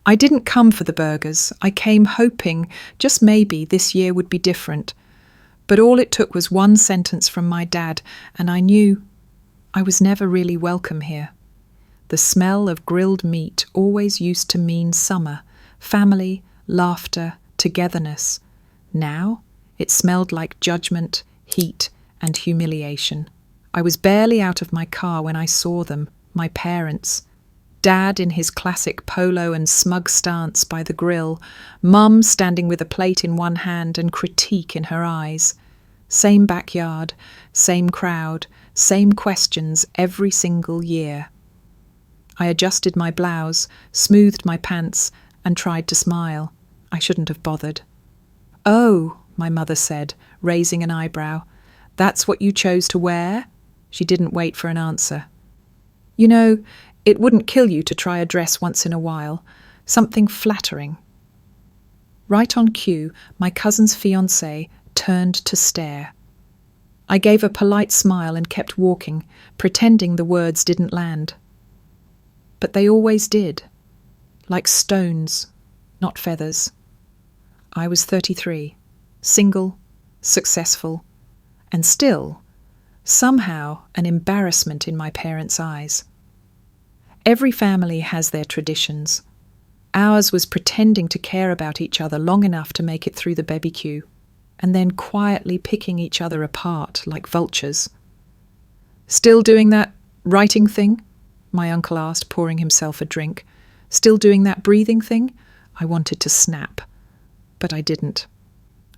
I didn't come for the burgers. I came hoping, just maybe, this year would be different. But all it took was one sentence from my dad, and I knew I was never really welcome here. The smell of grilled meat always used to mean summer, family, laughter, togetherness. Now it smelled like judgment, heat, and humiliation. I was barely out of my car when I saw them, my parents. Dad in his classic polo and smug stance by the grill, Mum standing with a plate in one hand and critique in her eyes. Same backyard, same crowd, same questions every single year. I adjusted my blouse, smoothed my pants, and tried to smile. I shouldn't have bothered. "Oh," my mother said, raising an eyebrow. "That's what you chose to wear?" She didn't wait for an answer. "You know, it wouldn't kill you to try a dress once in a while. Something flattering." Right on cue, my cousin's fiancé turned to stare. I gave a polite smile and kept walking, pretending the words didn't land. But they always did. Like stones, not feathers. I was 33, single, successful, and still, somehow, an embarrassment in my parents' eyes. Every family has their traditions. Ours was pretending to care about each other long enough to make it through the BBQ, and then quietly picking each other apart like vultures. "Still doing that writing thing?" my uncle asked, pouring himself a drink. "Still doing that breathing thing?" I wanted to snap, but I didn't.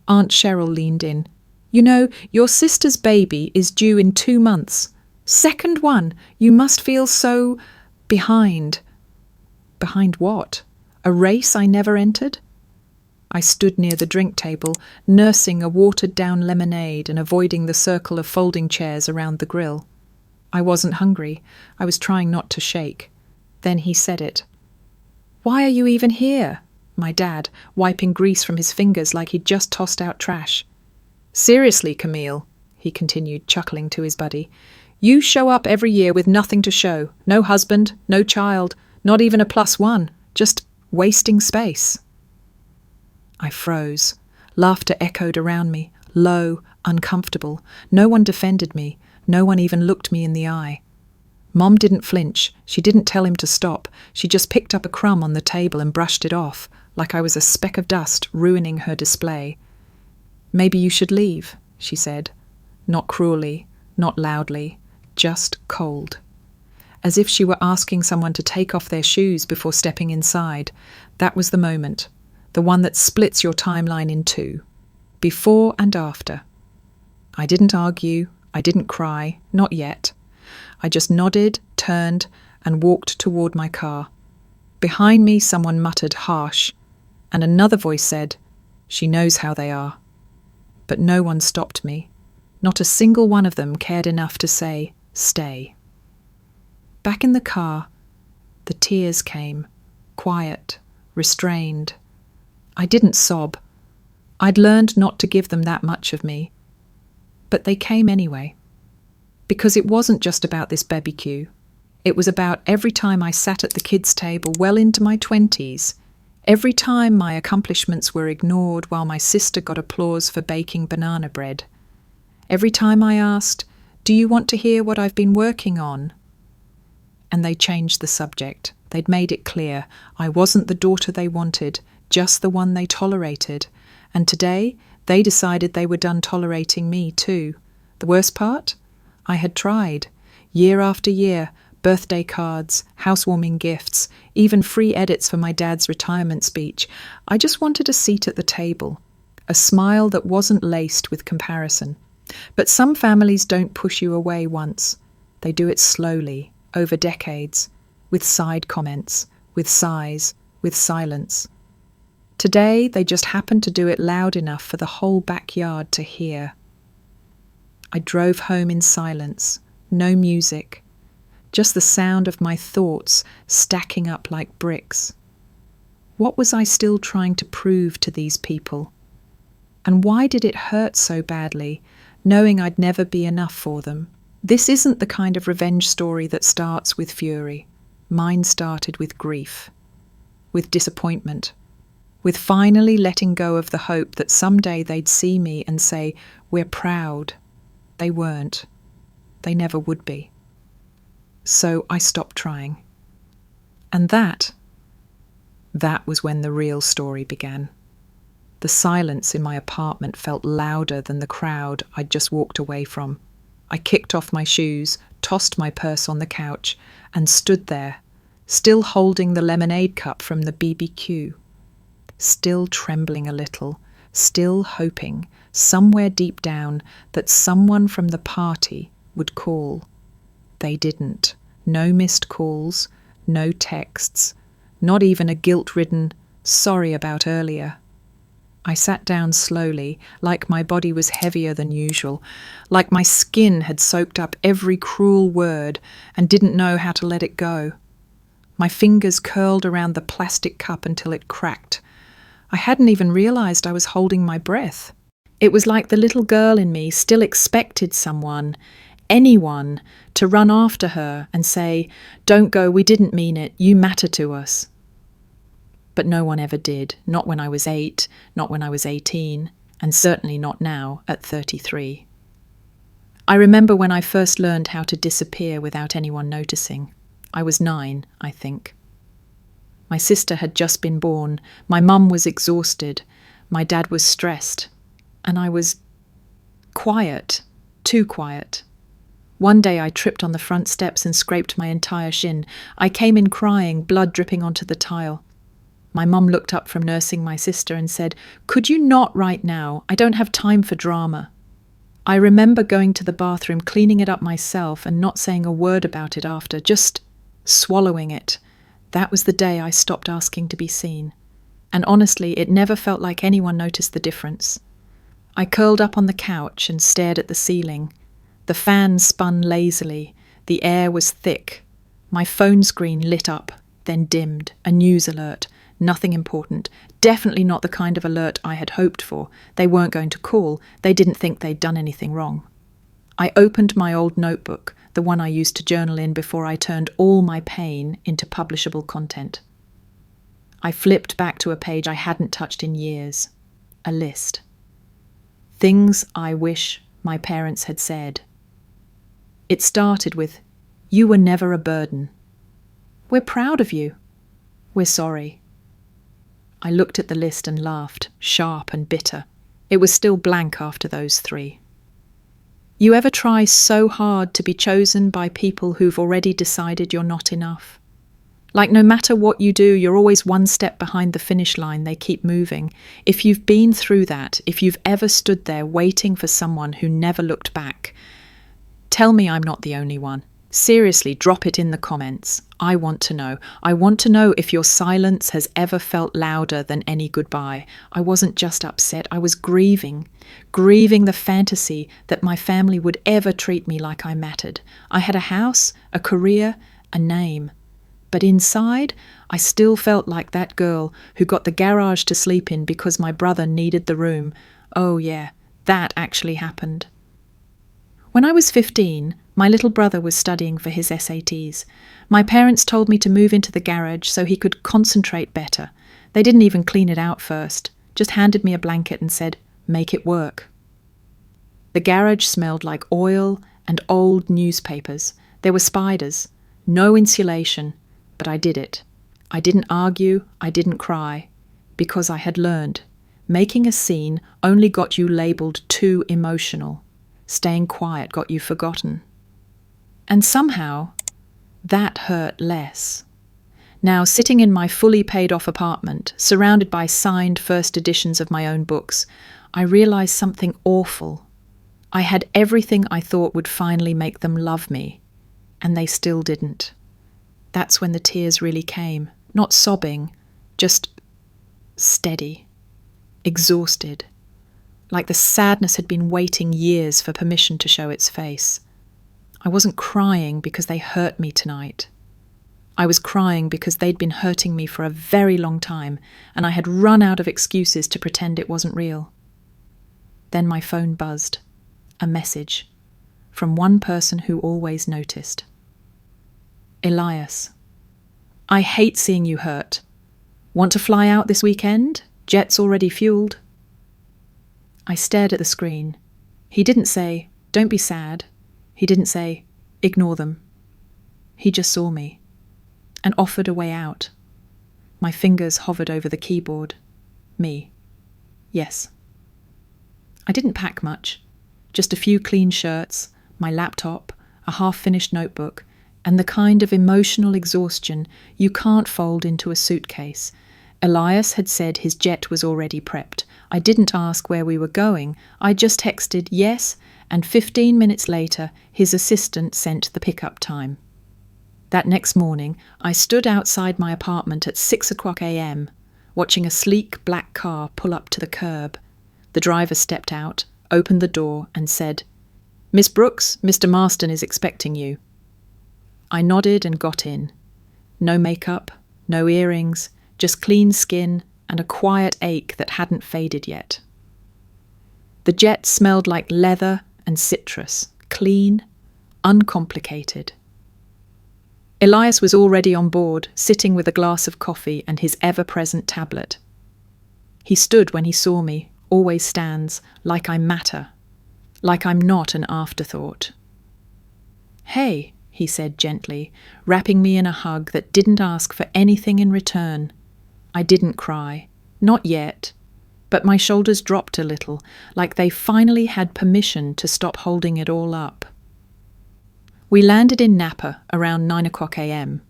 Aunt Cheryl leaned in. "You know, your sister's baby is due in 2 months. Second one. You must feel so behind." Behind what? A race I never entered? I stood near the drink table, nursing a watered-down lemonade and avoiding the circle of folding chairs around the grill. I wasn't hungry. I was trying not to shake. Then he said it. "Why are you even here?" My dad, wiping grease from his fingers like he'd just tossed out trash. "Seriously, Camille," he continued, chuckling to his buddy, "you show up every year with nothing to show. No husband, no child, not even a +1, just wasting space." I froze. Laughter echoed around me, low, uncomfortable. No one defended me. No one even looked me in the eye. Mom didn't flinch. She didn't tell him to stop. She just picked up a crumb on the table and brushed it off, like I was a speck of dust ruining her display. "Maybe you should leave," she said. Not cruelly, not loudly, just cold. As if she were asking someone to take off their shoes before stepping inside. That was the moment. The one that splits your timeline in two. Before and after. I didn't argue. I didn't cry. Not yet. I just nodded, turned, and walked toward my car. Behind me, someone muttered harsh, and another voice said, "She knows how they are." But no one stopped me. Not a single one of them cared enough to say, "Stay." Back in the car, the tears came, quiet, restrained. I didn't sob. I'd learned not to give them that much of me. But they came anyway. Because it wasn't just about this BBQ. It was about every time I sat at the kids' table well into my 20s, every time my accomplishments were ignored while my sister got applause for baking banana bread, every time I asked, "Do you want to hear what I've been working on?" And they changed the subject. They'd made it clear I wasn't the daughter they wanted, just the one they tolerated. And today, they decided they were done tolerating me too. The worst part? I had tried. Year after year, birthday cards, housewarming gifts, even free edits for my dad's retirement speech. I just wanted a seat at the table, a smile that wasn't laced with comparison. But some families don't push you away once. They do it slowly, over decades, with side comments, with sighs, with silence. Today, they just happened to do it loud enough for the whole backyard to hear. I drove home in silence, no music, just the sound of my thoughts stacking up like bricks. What was I still trying to prove to these people? And why did it hurt so badly, knowing I'd never be enough for them? This isn't the kind of revenge story that starts with fury. Mine started with grief with disappointment, with finally letting go of the hope that someday they'd see me and say, "We're proud." They weren't. They never would be. So I stopped trying. And that was when the real story began. The silence in my apartment felt louder than the crowd I'd just walked away from. I kicked off my shoes, tossed my purse on the couch, and stood there, still holding the lemonade cup from the BBQ, still trembling a little, still hoping, somewhere deep down, that someone from the party would call. They didn't. No missed calls, no texts, not even a guilt-ridden "sorry about earlier." I sat down slowly, like my body was heavier than usual, like my skin had soaked up every cruel word and didn't know how to let it go. My fingers curled around the plastic cup until it cracked. I hadn't even realized I was holding my breath. It was like the little girl in me still expected someone, anyone, to run after her and say, "Don't go, we didn't mean it, you matter to us." But no one ever did, not when I was 8, not when I was 18, and certainly not now at 33. I remember when I first learned how to disappear without anyone noticing. I was 9, I think. My sister had just been born, my mum was exhausted, my dad was stressed, and I was quiet, too quiet. One day I tripped on the front steps and scraped my entire shin. I came in crying, blood dripping onto the tile. My mum looked up from nursing my sister and said, "Could you not right now? I don't have time for drama." I remember going to the bathroom, cleaning it up myself and not saying a word about it after, just swallowing it. That was the day I stopped asking to be seen. And honestly, it never felt like anyone noticed the difference. I curled up on the couch and stared at the ceiling. The fan spun lazily. The air was thick. My phone screen lit up, then dimmed. A news alert. Nothing important. Definitely not the kind of alert I had hoped for. They weren't going to call. They didn't think they'd done anything wrong. I opened my old notebook, the one I used to journal in before I turned all my pain into publishable content. I flipped back to a page I hadn't touched in years. A list. Things I wish my parents had said. It started with, "You were never a burden." "We're proud of you." "We're sorry." I looked at the list and laughed, sharp and bitter. It was still blank after those 3. You ever try so hard to be chosen by people who've already decided you're not enough? Like no matter what you do, you're always one step behind the finish line, they keep moving. If you've been through that, if you've ever stood there waiting for someone who never looked back, tell me I'm not the only one. Seriously, drop it in the comments. I want to know. I want to know if your silence has ever felt louder than any goodbye. I wasn't just upset, I was grieving the fantasy that my family would ever treat me like I mattered. I had a house, a career, a name. But inside, I still felt like that girl who got the garage to sleep in because my brother needed the room. Oh yeah, that actually happened. When I was 15, my little brother was studying for his SATs. My parents told me to move into the garage so he could concentrate better. They didn't even clean it out first, just handed me a blanket and said, "Make it work." The garage smelled like oil and old newspapers. There were spiders, no insulation, but I did it. I didn't argue, I didn't cry, because I had learned. Making a scene only got you labelled too emotional. Staying quiet got you forgotten. And somehow, that hurt less. Now, sitting in my fully paid-off apartment, surrounded by signed first editions of my own books, I realised something awful. I had everything I thought would finally make them love me, and they still didn't. That's when the tears really came. Not sobbing, just steady, exhausted. Like the sadness had been waiting years for permission to show its face. I wasn't crying because they hurt me tonight. I was crying because they'd been hurting me for a very long time, and I had run out of excuses to pretend it wasn't real. Then my phone buzzed. A message from one person who always noticed. "Elias, I hate seeing you hurt. Want to fly out this weekend? Jet's already fueled. I stared at the screen. He didn't say, "Don't be sad." He didn't say, "Ignore them." He just saw me and offered a way out. My fingers hovered over the keyboard. Me. Yes. I didn't pack much. Just a few clean shirts, my laptop, a half-finished notebook, and the kind of emotional exhaustion you can't fold into a suitcase. Elias had said his jet was already prepped. I didn't ask where we were going. I just texted yes, and 15 minutes later, his assistant sent the pickup time. That next morning, I stood outside my apartment at 6 a.m, watching a sleek black car pull up to the curb. The driver stepped out, opened the door, and said, "Miss Brooks, Mr. Marston is expecting you." I nodded and got in. No makeup, no earrings, just clean skin and a quiet ache that hadn't faded yet. The jet smelled like leather and citrus, clean, uncomplicated. Elias was already on board, sitting with a glass of coffee and his ever-present tablet. He stood when he saw me, always stands, like I matter, like I'm not an afterthought. "Hey," he said gently, wrapping me in a hug that didn't ask for anything in return. I didn't cry, not yet, but my shoulders dropped a little, like they finally had permission to stop holding it all up. We landed in Napa around 9 a.m.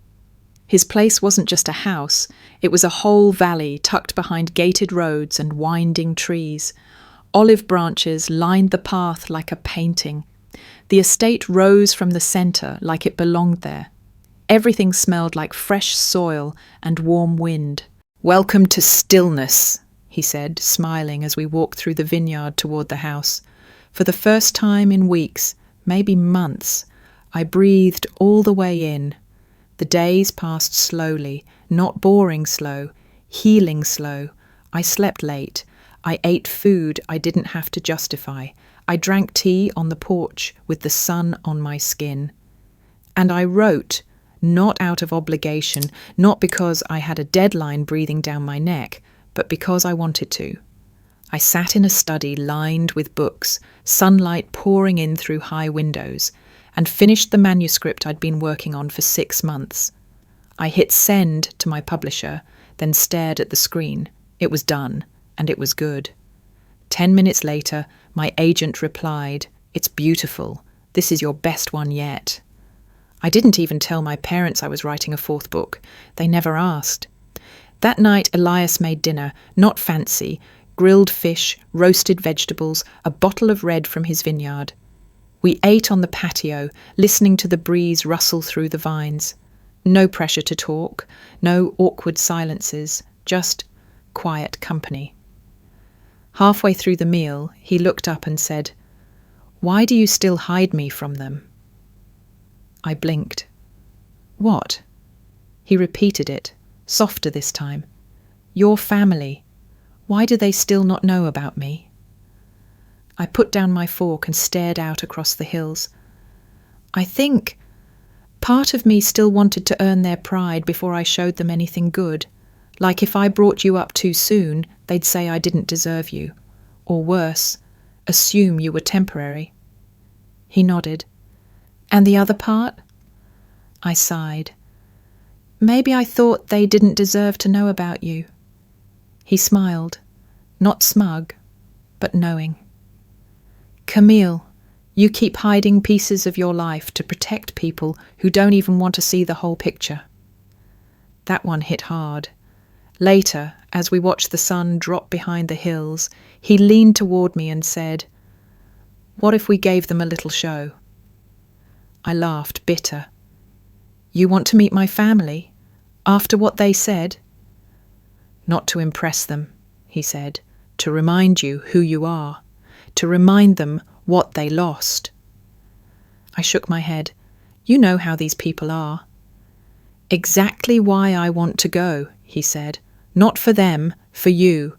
His place wasn't just a house, it was a whole valley tucked behind gated roads and winding trees. Olive branches lined the path like a painting. The estate rose from the centre like it belonged there. Everything smelled like fresh soil and warm wind. "Welcome to stillness," he said, smiling as we walked through the vineyard toward the house. For the first time in weeks, maybe months, I breathed all the way in. The days passed slowly, not boring slow, healing slow. I slept late. I ate food I didn't have to justify. I drank tea on the porch with the sun on my skin. And I wrote, not out of obligation, not because I had a deadline breathing down my neck, but because I wanted to. I sat in a study lined with books, sunlight pouring in through high windows, and finished the manuscript I'd been working on for 6 months. I hit send to my publisher, then stared at the screen. It was done, and it was good. 10 minutes later, my agent replied, "It's beautiful. This is your best one yet." I didn't even tell my parents I was writing a 4th book. They never asked. That night, Elias made dinner, not fancy, grilled fish, roasted vegetables, a bottle of red from his vineyard. We ate on the patio, listening to the breeze rustle through the vines. No pressure to talk, no awkward silences, just quiet company. Halfway through the meal, he looked up and said, "Why do you still hide me from them?" I blinked. "What?" He repeated it, softer this time. "Your family. Why do they still not know about me?" I put down my fork and stared out across the hills. I think part of me still wanted to earn their pride before I showed them anything good. Like if I brought you up too soon, they'd say I didn't deserve you. Or worse, assume you were temporary. He nodded. "And the other part?" I sighed. "Maybe I thought they didn't deserve to know about you." He smiled, not smug, but knowing. "Camille, you keep hiding pieces of your life to protect people who don't even want to see the whole picture." That one hit hard. Later, as we watched the sun drop behind the hills, he leaned toward me and said, "What if we gave them a little show?" I laughed, bitter. "You want to meet my family? After what they said?" "Not to impress them," he said, "to remind you who you are. To remind them what they lost." I shook my head. "You know how these people are." "Exactly why I want to go," he said. "Not for them, for you.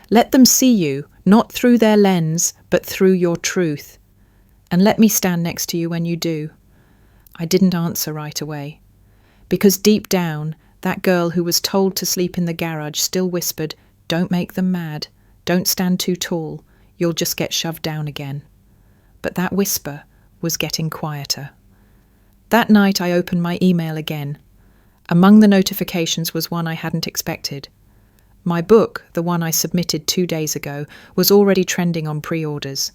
Let them see you, not through their lens, but through your truth. And let me stand next to you when you do." I didn't answer right away, because deep down, That girl who was told to sleep in the garage still whispered, "Don't make them mad. Don't stand too tall. You'll just get shoved down again." But that whisper was getting quieter. That night I opened my email again. Among the notifications was one I hadn't expected. My book, the one I submitted 2 days ago, was already trending on pre-orders.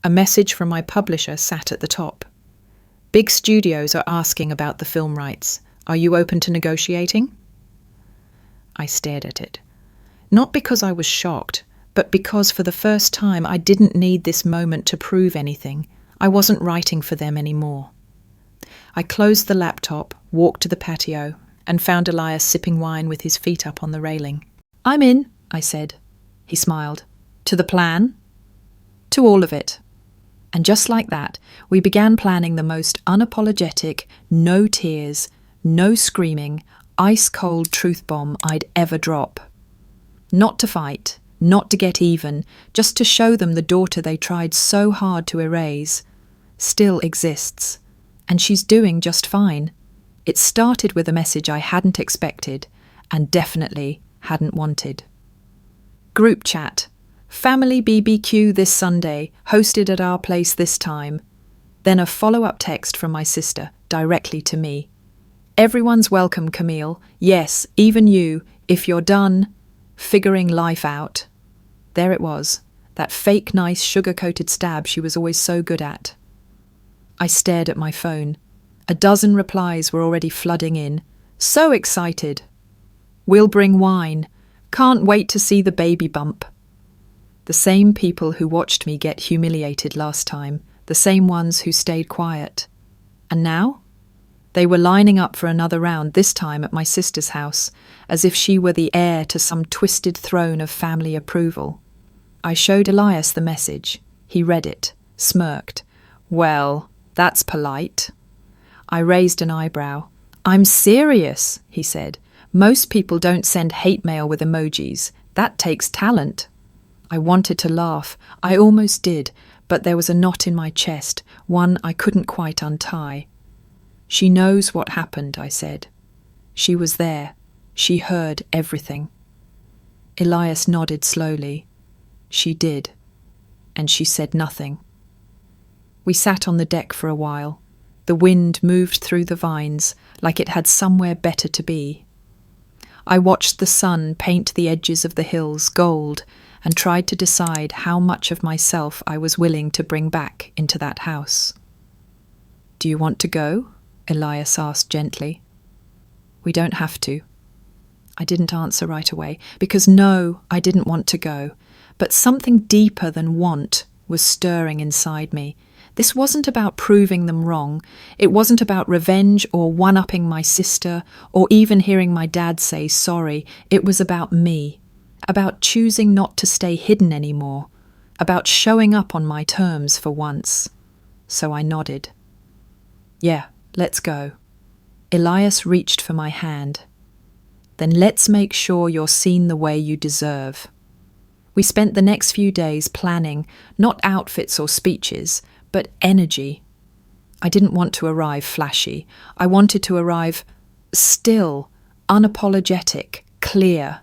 A message from my publisher sat at the top. "Big studios are asking about the film rights. Are you open to negotiating?" I stared at it. Not because I was shocked, but because for the first time I didn't need this moment to prove anything. I wasn't writing for them anymore. I closed the laptop, walked to the patio, and found Elias sipping wine with his feet up on the railing. "I'm in," I said. He smiled. "To the plan?" "To all of it." And just like that, we began planning the most unapologetic, no tears, no screaming, ice-cold truth bomb I'd ever drop. Not to fight, not to get even, just to show them the daughter they tried so hard to erase still exists. And she's doing just fine. It started with a message I hadn't expected, and definitely hadn't wanted. Group chat. "Family BBQ this Sunday, hosted at our place this time." Then a follow-up text from my sister, directly to me. "Everyone's welcome, Camille. Yes, even you, if you're done figuring life out." There it was, that fake nice sugar-coated stab she was always so good at. I stared at my phone. A dozen replies were already flooding in. "So excited." "We'll bring wine. Can't wait to see the baby bump." The same people who watched me get humiliated last time, the same ones who stayed quiet. And now? They were lining up for another round, this time at my sister's house, as if she were the heir to some twisted throne of family approval. I showed Elias the message. He read it, smirked. "Well, that's polite." I raised an eyebrow. "I'm serious," he said. "Most people don't send hate mail with emojis. That takes talent." I wanted to laugh. I almost did, but there was a knot in my chest, one I couldn't quite untie. "She knows what happened," I said. "She was there. She heard everything." Elias nodded slowly. "She did." And she said nothing. We sat on the deck for a while. The wind moved through the vines like it had somewhere better to be. I watched the sun paint the edges of the hills gold and tried to decide how much of myself I was willing to bring back into that house. "Do you want to go?" Elias asked gently. "We don't have to." I didn't answer right away, because no, I didn't want to go. But something deeper than want was stirring inside me. This wasn't about proving them wrong. It wasn't about revenge or one-upping my sister or even hearing my dad say sorry. It was about me, about choosing not to stay hidden anymore, about showing up on my terms for once. So I nodded. "Yeah, let's go." Elias reached for my hand. "Then let's make sure you're seen the way you deserve." We spent the next few days planning, not outfits or speeches, but energy. I didn't want to arrive flashy. I wanted to arrive still, unapologetic, clear.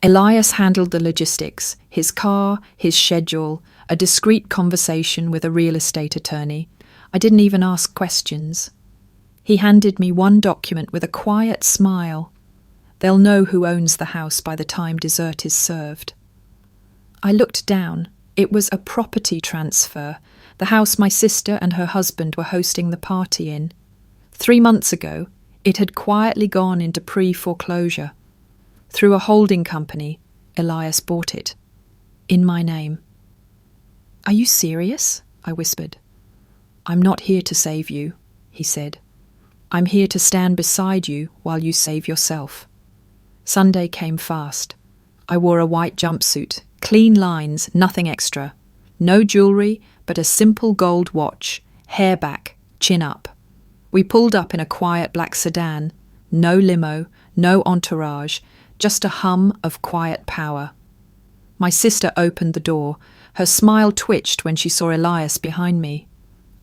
Elias handled the logistics, his car, his schedule, a discreet conversation with a real estate attorney. I didn't even ask questions. He handed me one document with a quiet smile. They'll know who owns the house by the time dessert is served. I looked down. It was a property transfer, the house my sister and her husband were hosting the party in. 3 months ago, it had quietly gone into pre-foreclosure. Through a holding company, Elias bought it. In my name. "Are you serious?" I whispered. "I'm not here to save you," he said. "I'm here to stand beside you while you save yourself." Sunday came fast. I wore a white jumpsuit, clean lines, nothing extra. No jewellery, but a simple gold watch, hair back, chin up. We pulled up in a quiet black sedan. No limo, no entourage, just a hum of quiet power. My sister opened the door. Her smile twitched when she saw Elias behind me.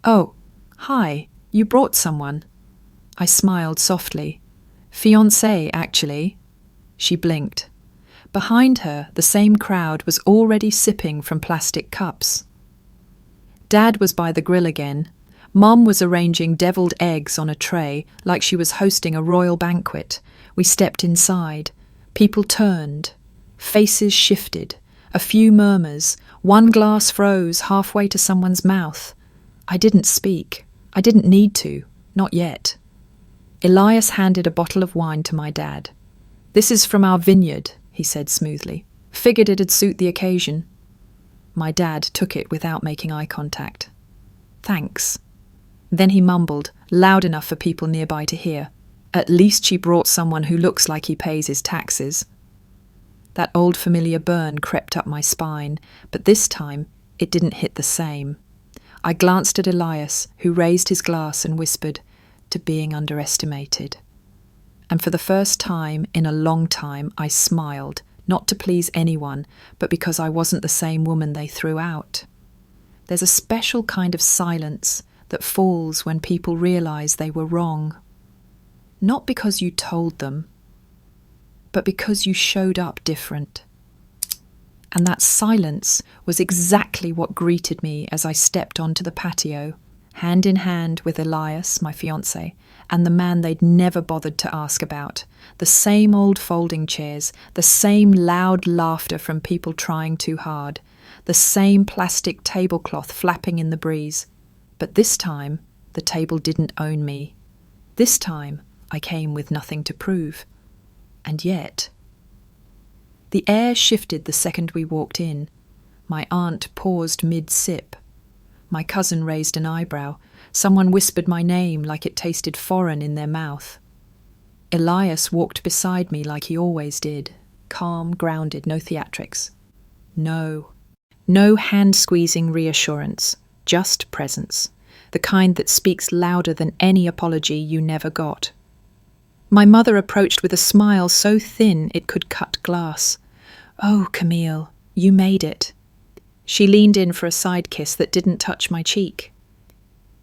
"Oh, hi, you brought someone." I smiled softly. Fiancé, actually. She blinked. Behind her, the same crowd was already sipping from plastic cups. Dad was by the grill again. Mom was arranging deviled eggs on a tray like she was hosting a royal banquet. We stepped inside. People turned. Faces shifted. A few murmurs. One glass froze halfway to someone's mouth. I didn't speak. I didn't need to. Not yet. Elias handed a bottle of wine to my dad. "This is from our vineyard," he said smoothly. "Figured it'd suit the occasion." My dad took it without making eye contact. "Thanks." Then he mumbled, loud enough for people nearby to hear, "At least she brought someone who looks like he pays his taxes." That old familiar burn crept up my spine, but this time it didn't hit the same. I glanced at Elias, who raised his glass and whispered, "To being underestimated." And for the first time in a long time I smiled, not to please anyone, but because I wasn't the same woman they threw out. There's a special kind of silence that falls when people realize they were wrong. Not because you told them, but because you showed up different. And that silence was exactly what greeted me as I stepped onto the patio, hand in hand with Elias, my fiancé, and the man they'd never bothered to ask about. The same old folding chairs, the same loud laughter from people trying too hard, the same plastic tablecloth flapping in the breeze. But this time, the table didn't own me. This time, I came with nothing to prove. And yet... The air shifted the second we walked in. My aunt paused mid-sip. My cousin raised an eyebrow. Someone whispered my name like it tasted foreign in their mouth. Elias walked beside me like he always did. Calm, grounded, no theatrics. No hand-squeezing reassurance. Just presence. The kind that speaks louder than any apology you never got. My mother approached with a smile so thin it could cut glass. "Oh, Camille, you made it." She leaned in for a side kiss that didn't touch my cheek.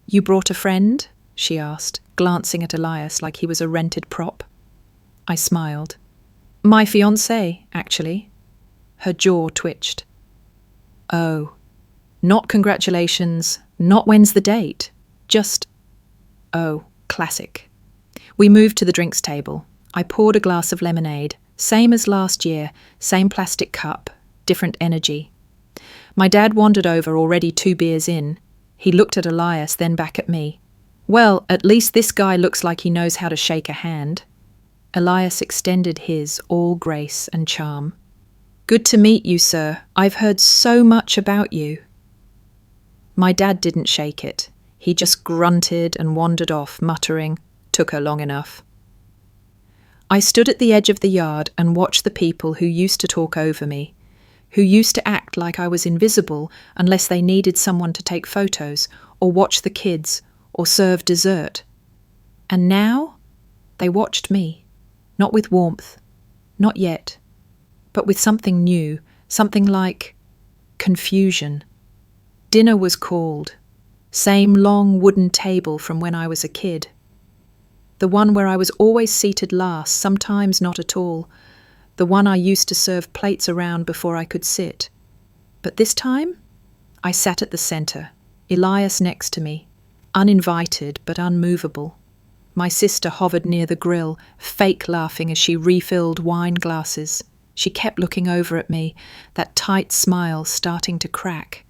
"You brought a friend?" she asked, glancing at Elias like he was a rented prop. I smiled. "My fiancé, actually." Her jaw twitched. "Oh, not congratulations, not when's the date, just, oh, classic." We moved to the drinks table. I poured a glass of lemonade, same as last year, same plastic cup, different energy. My dad wandered over already 2 beers in. He looked at Elias, then back at me. "Well, at least this guy looks like he knows how to shake a hand." Elias extended his, all grace and charm. "Good to meet you, sir. I've heard so much about you." My dad didn't shake it. He just grunted and wandered off, muttering, "Took her long enough." I stood at the edge of the yard and watched the people who used to talk over me, who used to act like I was invisible unless they needed someone to take photos, or watch the kids, or serve dessert. And now, they watched me, not with warmth, not yet, but with something new, something like confusion. Dinner was called. Same long wooden table from when I was a kid. The one where I was always seated last, sometimes not at all. The one I used to serve plates around before I could sit. But this time, I sat at the centre, Elias next to me, uninvited but unmovable. My sister hovered near the grill, fake laughing as she refilled wine glasses. She kept looking over at me, that tight smile starting to crack.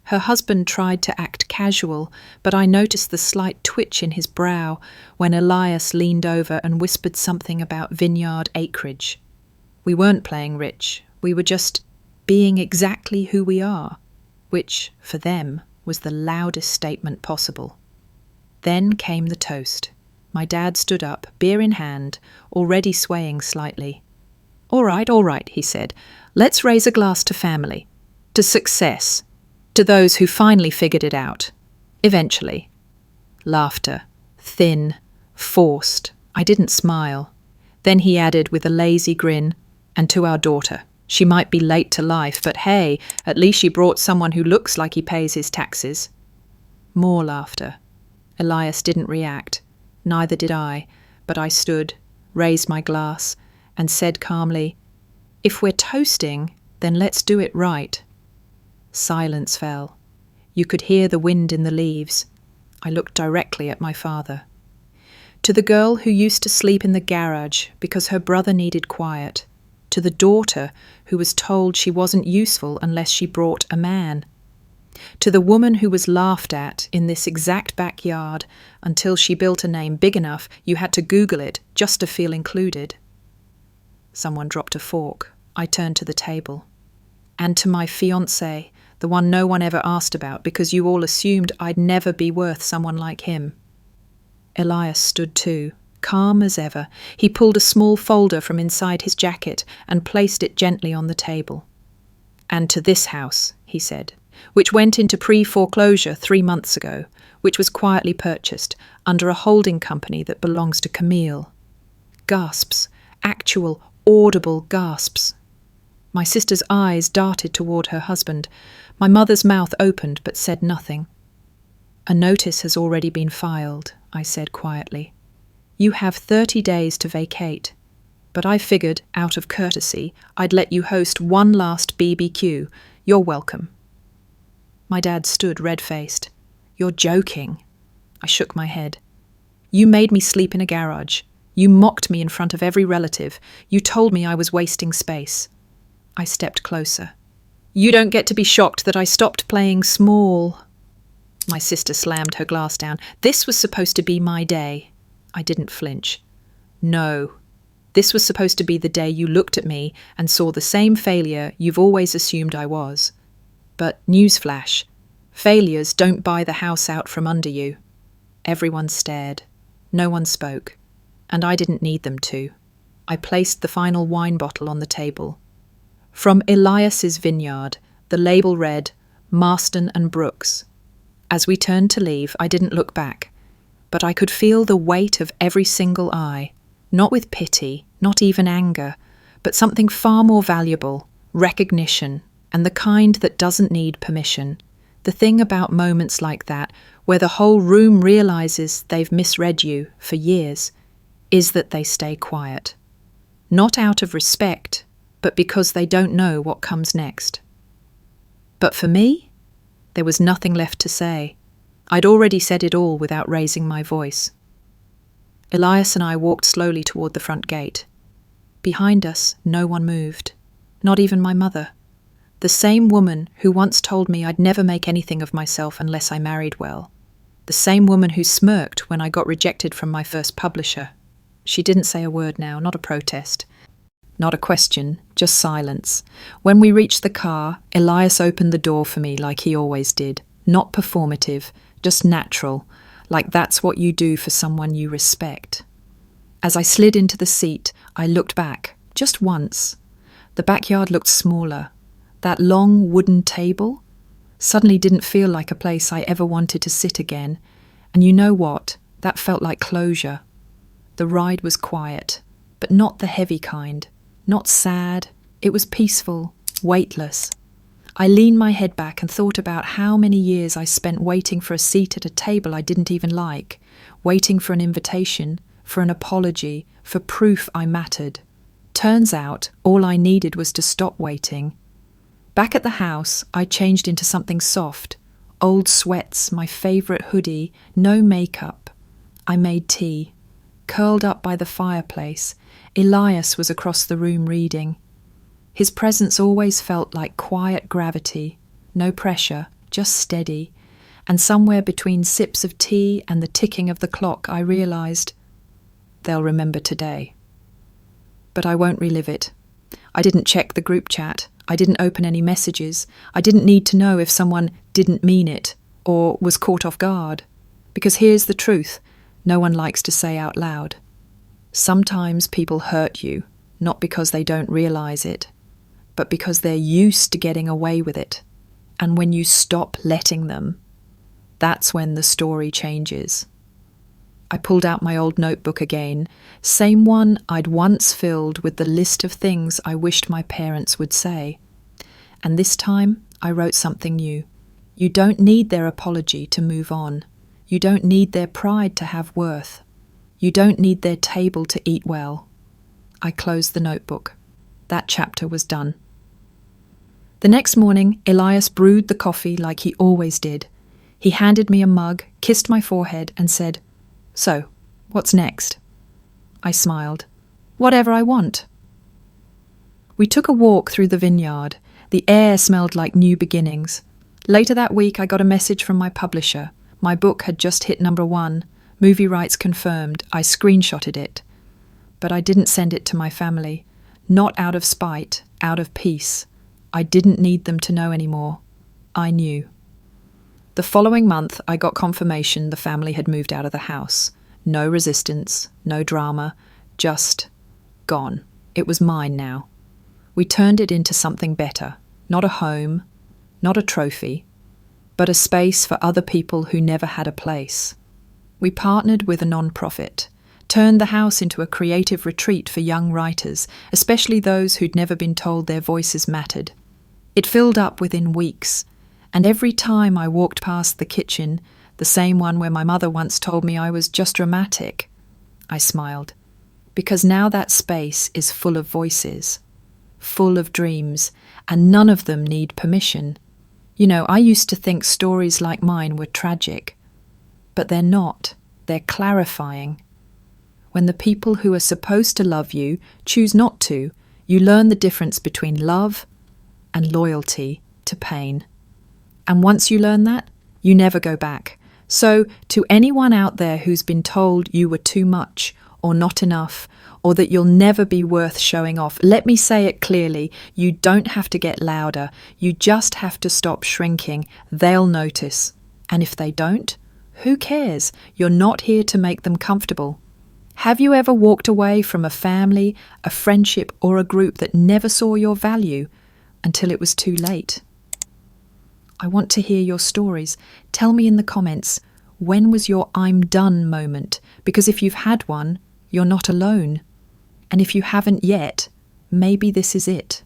Her husband tried to act casual, but I noticed the slight twitch in his brow when Elias leaned over and whispered something about vineyard acreage. We weren't playing rich, we were just being exactly who we are, which, for them, was the loudest statement possible. Then came the toast. My dad stood up, beer in hand, already swaying slightly. All right, he said. "Let's raise a glass to family, to success, to those who finally figured it out. Eventually." Laughter. Thin. Forced. I didn't smile. Then he added with a lazy grin, "And to our daughter. She might be late to life, but hey, at least she brought someone who looks like he pays his taxes." More laughter. Elias didn't react. Neither did I, but I stood, raised my glass, and said calmly, "If we're toasting, then let's do it right." Silence fell. You could hear the wind in the leaves. I looked directly at my father. To the girl who used to sleep in the garage because her brother needed quiet. To the daughter who was told she wasn't useful unless she brought a man. To the woman who was laughed at in this exact backyard until she built a name big enough you had to Google it just to feel included. Someone dropped a fork. I turned to the table. And to my fiancé, the one no one ever asked about because you all assumed I'd never be worth someone like him. Elias stood too, calm as ever. He pulled a small folder from inside his jacket and placed it gently on the table. "And to this house," he said, "which went into pre-foreclosure 3 months ago, which was quietly purchased under a holding company that belongs to Camille." Gasps, actual, audible gasps. My sister's eyes darted toward her husband. My mother's mouth opened but said nothing. "A notice has already been filed," I said quietly. "You have 30 days to vacate, but I figured, out of courtesy, I'd let you host one last BBQ. You're welcome." My dad stood red-faced. "You're joking." I shook my head. "You made me sleep in a garage. You mocked me in front of every relative. You told me I was wasting space." I stepped closer. "You don't get to be shocked that I stopped playing small." My sister slammed her glass down. "This was supposed to be my day." I didn't flinch. "No. This was supposed to be the day you looked at me and saw the same failure you've always assumed I was. But newsflash, failures don't buy the house out from under you." Everyone stared. No one spoke. And I didn't need them to. I placed the final wine bottle on the table. From Elias's vineyard, the label read, "Marston and Brooks." As we turned to leave, I didn't look back, but I could feel the weight of every single eye, not with pity, not even anger, but something far more valuable, recognition, and the kind that doesn't need permission. The thing about moments like that, where the whole room realizes they've misread you for years, is that they stay quiet. Not out of respect, but because they don't know what comes next. But for me, there was nothing left to say. I'd already said it all without raising my voice. Elias and I walked slowly toward the front gate. Behind us, no one moved, not even my mother. The same woman who once told me I'd never make anything of myself unless I married well. The same woman who smirked when I got rejected from my first publisher. She didn't say a word now, not a protest. Not a question, just silence. When we reached the car, Elias opened the door for me like he always did. Not performative, just natural, like that's what you do for someone you respect. As I slid into the seat, I looked back, just once. The backyard looked smaller. That long wooden table suddenly didn't feel like a place I ever wanted to sit again. And you know what? That felt like closure. The ride was quiet, but not the heavy kind. Not sad. It was peaceful, weightless. I leaned my head back and thought about how many years I spent waiting for a seat at a table I didn't even like, waiting for an invitation, for an apology, for proof I mattered. Turns out all I needed was to stop waiting. Back at the house, I changed into something soft. Old sweats, my favourite hoodie, no makeup. I made tea. Curled up by the fireplace, Elias was across the room reading. His presence always felt like quiet gravity, no pressure, just steady, and somewhere between sips of tea and the ticking of the clock I realised, they'll remember today. But I won't relive it. I didn't check the group chat. I didn't open any messages. I didn't need to know if someone didn't mean it or was caught off guard. Because here's the truth. No one likes to say out loud. Sometimes people hurt you, not because they don't realise it, but because they're used to getting away with it. And when you stop letting them, that's when the story changes. I pulled out my old notebook again, same one I'd once filled with the list of things I wished my parents would say. And this time I wrote something new. You don't need their apology to move on. You don't need their pride to have worth. You don't need their table to eat well. I closed the notebook. That chapter was done. The next morning, Elias brewed the coffee like he always did. He handed me a mug, kissed my forehead, and said, "So, what's next?" I smiled. "Whatever I want." We took a walk through the vineyard. The air smelled like new beginnings. Later that week, I got a message from my publisher. My book had just hit #1. Movie rights confirmed. I screenshotted it. But I didn't send it to my family. Not out of spite, out of peace. I didn't need them to know anymore. I knew. The following month, I got confirmation the family had moved out of the house. No resistance, no drama, just gone. It was mine now. We turned it into something better. Not a home, not a trophy, but a space for other people who never had a place. We partnered with a non-profit, turned the house into a creative retreat for young writers, especially those who'd never been told their voices mattered. It filled up within weeks, and every time I walked past the kitchen, the same one where my mother once told me I was just dramatic, I smiled, because now that space is full of voices, full of dreams, and none of them need permission. You know, I used to think stories like mine were tragic, but they're not. They're clarifying. When the people who are supposed to love you choose not to, you learn the difference between love and loyalty to pain. And once you learn that, you never go back. So, to anyone out there who's been told you were too much or not enough, or that you'll never be worth showing off, let me say it clearly. You don't have to get louder. You just have to stop shrinking. They'll notice. And if they don't, who cares? You're not here to make them comfortable. Have you ever walked away from a family, a friendship, or a group that never saw your value until it was too late? I want to hear your stories. Tell me in the comments, when was your I'm done moment? Because if you've had one, you're not alone. And if you haven't yet, maybe this is it.